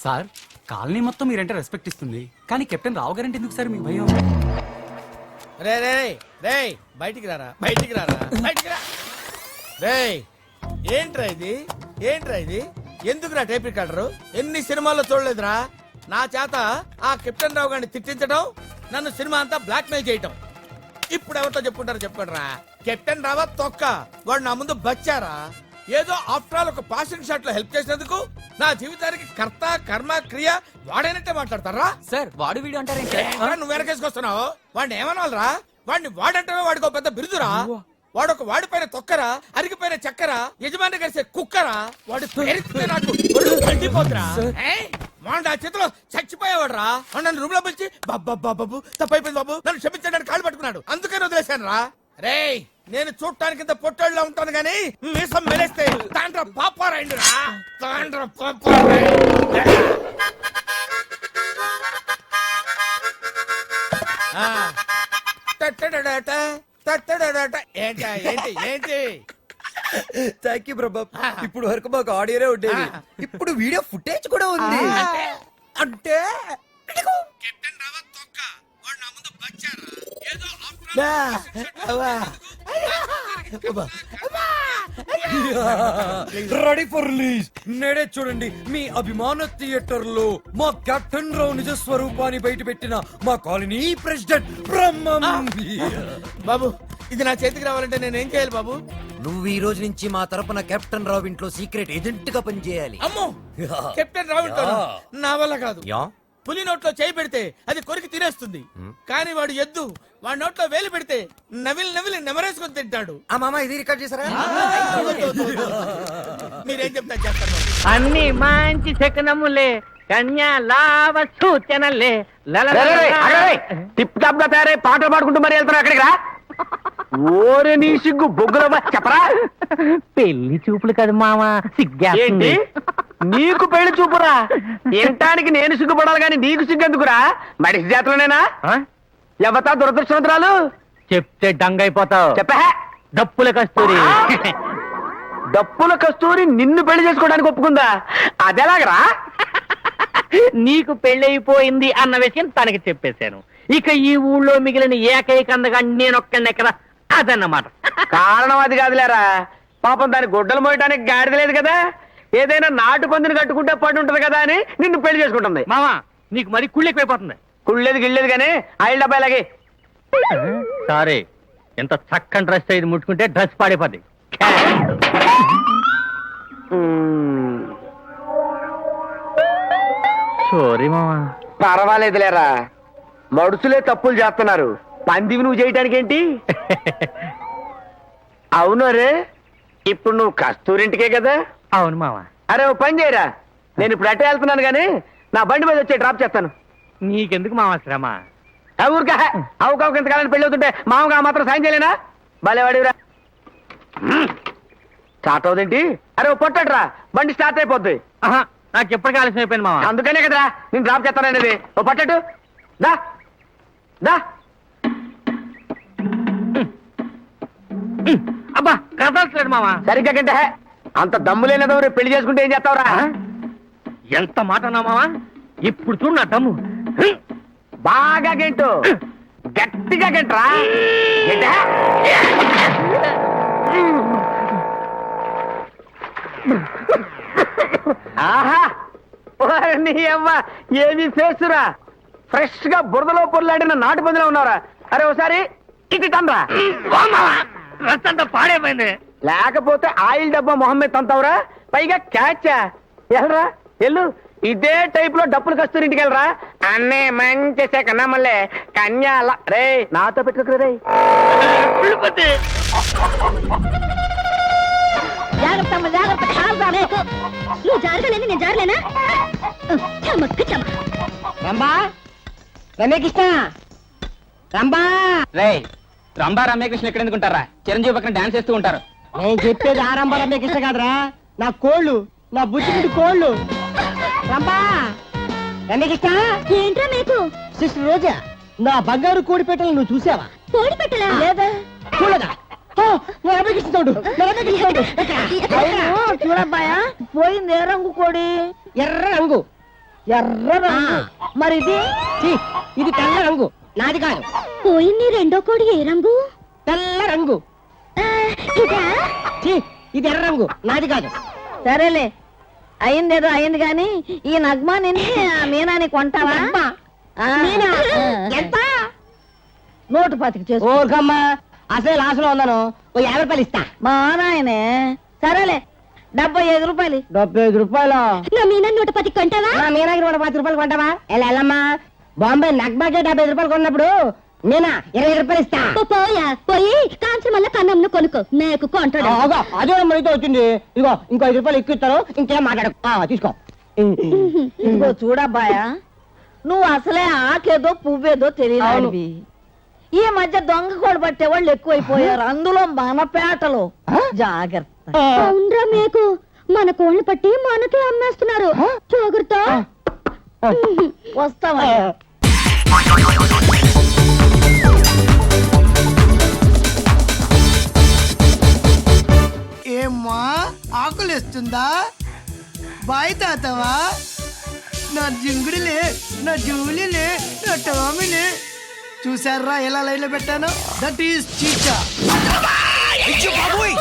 Sir colony మొత్తం మీరంటే respect ఇస్తుంది, కానీ కెప్టెన్ రావు గారంటే ఎందుకు సార్ మీకు భయం? రే రే రే బయటికి రారా, బయటికి రారా, బయటికి రా. రే ఏంట్రా ఇది, ఏంట్రా ఇది? ఎందుకురా టేప్ రికార్డరు? ఎన్ని సినిమాల్లో చూడలేదురా నా చేత ఆ కెప్టెన్ రావు గారిని తిట్టించడం, నన్ను సినిమా అంతా బ్లాక్ మెయిల్ చేయటం. ఇప్పుడు ఎవరితో చెప్పుకుంటారో చెప్పుకోండిరా. కెప్టెన్ రావా తొక్క, వాడు నా ముందు బచ్చారా. ఏదో ఆఫ్టర్ ఆల్ ఒక పాసింగ్ షాట్ లో హెల్ప్ చేసినందుకు నా జీవితానికి కర్త కర్మ క్రియ వాడైనట్టే మాట్లాడతారా? సార్ వాడు వీడు అంటారేంటి? నువ్వు వెనకేసుకొస్తున్నావు. వాడిని ఏమనాలరా? వాడిని వాడంటే వాడికి ఒక పెద్ద బిరుదురా. వాడొక వాడిపైన తొక్కరా, అరిగిపోయిన చక్కరా, యజమాని కలిసే కుక్కరా. వాడు పేరుతో నాకు ఒళ్ళు మండిపోతురా. వాడు ఆ చేతిలో చచ్చిపోయేవాడురా. వాడు నన్ను రూమ్ లో పిలిచి బాబు తప్పైపోయింది బాబు, నన్ను క్షమించడానికి కాళ్ళు పట్టుకున్నాడు. అందుకని వదిలేశాను రా. రేయ్ నేను చూడటానికి ఇంత పొట్టోళ్ళలో ఉంటాను గానీ మీసం మెలేస్తే తాండ్ర పాపారాయండిరా, తాండ్ర పాపారాయండి. ఏంటి ఏంటి ఏంటి? థ్యాంక్ యూ ప్రభా. ఇప్పుడు వరకు మాకు ఆడియోనే ఉండేది, ఇప్పుడు వీడియో ఫుటేజ్ కూడా ఉంది. అంటే రెడీ ఫర్ రిలీజ్. నేడే చూడండి మీ అభిమాన థియేటర్ లో మా కెప్టెన్ రావు నిజ స్వరూపాన్ని బయట పెట్టిన మా కాలనీ ప్రెసిడెంట్ బ్రహ్మం. బాబు ఇది నా చేతికి రావాలంటే నేనేం చేయాలి బాబు? నువ్వు ఈ రోజు నుంచి మా తరపున కెప్టెన్ రావు ఇంట్లో సీక్రెట్ ఏజెంట్ గా పనిచేయాలి. అమ్మో కెప్టెన్ రావు ఇంట్లో నా వల్ల కాదు. పులి నోట్లో చేయి పెడితే అది కొరికి తినేస్తుంది, కానీ వాడు ఎద్దు. వాడి నోట్లో వేలు పెడితే నవిలి నవిలి నెమరేసుకొని తింటాడు. ఆ మామ ఇది రికార్డ్ చేశారా? మీరేం చెప్తారు చేస్తారు. అన్ని మంచి శకనములే, కన్యా లావ సూచనలే. టిప్ టాప్ గా తయారై పాటలు పాడుకుంటూ మరి వెళ్తున్నా అక్కడికి రా. ఓరే నీ సిగ్గు బొగ్గుల చెప్పరా. పెళ్లి చూపులు కదా మామ, సిగ్గేంటి? నీకు పెళ్లి చూపురా? వినటానికి నేను సిగ్గుపడాలి కానీ నీకు సిగ్గెందుకురా? మడిసి జాతరనేనా? ఎవతా దురదృష్టవంతురాలు? చెప్తే డంగైపోతావు. చెప్పా డప్పుల కస్తూరి. డప్పుల కస్తూరి నిన్ను పెళ్లి చేసుకోవడానికి ఒప్పుకుందా? అదెలాగరా? నీకు పెళ్ళైపోయింది అన్న విషయం తనకి చెప్పేశాను. ఇక ఈ ఊళ్ళో మిగిలిన ఏకైక అందగా నేనొక్కడిని ఎక్కడ, అదన్నమాట. కారణం అది కాదులేరా, పాపం దాని గుడ్డలు మోయటానికి గాడిద లేదు కదా. ఏదైనా నాటు పందిని కట్టుకుంటే పడి ఉంటది కదా అని నిన్ను పెళ్లి చేసుకుంటుంది. మామా నీకు మరి కుళ్ళు ఎక్కువైపోతుంది. కుళ్ళేది గిళ్ళేది కానీ ఆయిల్ డబ్బా ఇలాగే. సారీ, ఎంత చక్కని డ్రెస్ ఇది ముట్టుకుంటే డ్రెస్ పాడైపోద్ది. సారీ మామా. పర్వాలేదులేరా, మడుసులే తప్పులు చేస్తున్నారు, పందివి నువ్వు చేయటానికి ఏంటి? అవును రే, ఇప్పుడు నువ్వు కస్తూరింటికే కదా? అవును మావా. అరే ఓ పని చేయరా, నేను ఇప్పుడు అట్టే వెళ్తున్నాను గానీ నా బండి మీద వచ్చి డ్రాప్ చేస్తాను. నీకెందుకు మావా శ్రమ? ఊరికా అవుకావు ఇంతకాలని పెళ్లి అవుతుంటే మామగా మాత్రం సాయం చేయలేనా? భలేవాడిరా. స్టార్ట్ అవుదేంటి? అరే ఓ పొట్టరా, బండి స్టార్ట్ అయిపోద్ది. నాకు ఎప్పటికీ ఆలస్యం అయిపోయింది మావా. అందుకనే కదరా నేను డ్రాప్ చేస్తాననేది. ఓ పట్టట్టు దా దా. అబ్బా కదలట్లేదు మావా. సరిగ్గా గంటే అంత దమ్ము లేనదో పెళ్లి చేసుకుంటే ఏం చేస్తావురా? ఎంత మాట అన్నా మావా, ఇప్పుడు చూడు నా దమ్ము. బాగా గెంటు, గట్టిగా గంటరా. ఆహా నీ అవ్వ ఏమి చేస్తురా, ఫ్రెష్ గా బురదలో పొరలాడిన నాటు పందిలో ఉన్నారా? అరే ఒకసారి ఇటు తండ్రా. రచ్చంతా పాడైపోయింది. లేకపోతే ఆయిల్ డబ్బా మొహమ్మద్ తంతావురా, పైగా క్యాచా. ఎల్రా ఎల్లు, ఇదే టైప్ లో డప్పులు కస్తూరి ఇంటికి వెళ్ళరా. అన్నే మంచి కన్నా మళ్ళీ కన్యాల రే నాతో పెట్టుకోకరా రే. రంబా రమ్యకృష్ణ, రంబా రే రంభా రమ్యకృష్ణ ఎక్కడ ఎందుకుంటారా? చిరంజీవి పక్కన డాన్స్ చేస్తూ ఉంటారు. నేను చెప్పేది ఆ రంబా రమ్యకృష్ణ కాదురా, నా కోళ్ళు, నా బుజ్జిగుడి కోళ్ళు. రంబా రమ్యకృష్ణ. ఏంట్రా మీకు? సిస్టర్ రోజా, నా బంగారు కోడి పెట్టలు నువ్వు చూసావా? కోడి పెట్టలా? లేదా చూడదా? రమ్యకృష్ణ చూడు, చూడబ్బాయా, పోయింది ఏ రంగు కోడి? ఎర్ర రంగు. ఎర్ర రంగు మరి ఇది ఛీ, ఇది తెల్ల రంగు నాది కాదు. పోయింది రెండో కోడి ఏ రంగు? తెల్ల రంగు ఇదా? ఛీ, ఇది ఎర్ర రంగు నాది కాదు. సరేలే అయిందేదో అయింది గాని ఈ నగ్మాని మీనాని కొంటావా? మీనా? ఎంత? 125 చేసుకో. ఓర్కమ్మా అసలు లాస్ లో ఉన్నాను, ఓ 50 రూపాయలు ఇస్తా. మా నాయనే సరేలే 75 రూపాయలు. 75 రూపాయలు? నా మీనా 110 కొంటావా? నా మీనాకి 110 రూపాయలు కొంటావా? వెళ్ళమ్మా, బాంబే నగ్బాకే 75 రూపాయలు కొన్నప్పుడు మీనా 20 రూపాయలు ఇస్తా. పోయా పోయి కాంచి మళ్ళా కన్నంను కొనుక్కో, మేకు కొంటాడు. అదే అయితే వచ్చింది. ఇదిగో ఇంకో 5 రూపాయలు ఎక్కువ ఇస్తాను, ఇంకేం మాట్లాడు. తీసుకో. ఇదిగో చూడబ్బాయా, నువ్వు అసలే ఆకేదో పువ్వేదో తెలియదు. ఈ మధ్య దొంగ కోడి పట్టే వాళ్ళు ఎక్కువైపోయారు, అందులో మన పేటలో. జాగ్రత్త. అవునరా మేకు, మన కోళ్ళు పట్టి మనకే అమ్మేస్తున్నారు. జాగ్రత్త. వస్తావా? ఏమ్మా ఆకులేస్తుందా? బాయ్ తాతవా? నా జింగుడిలే, నా జూలిలే, నా టామిలే, చూసారా ఎలా లైన్లో పెట్టాను? దట్ ఈస్ చీచా. బాబోయ్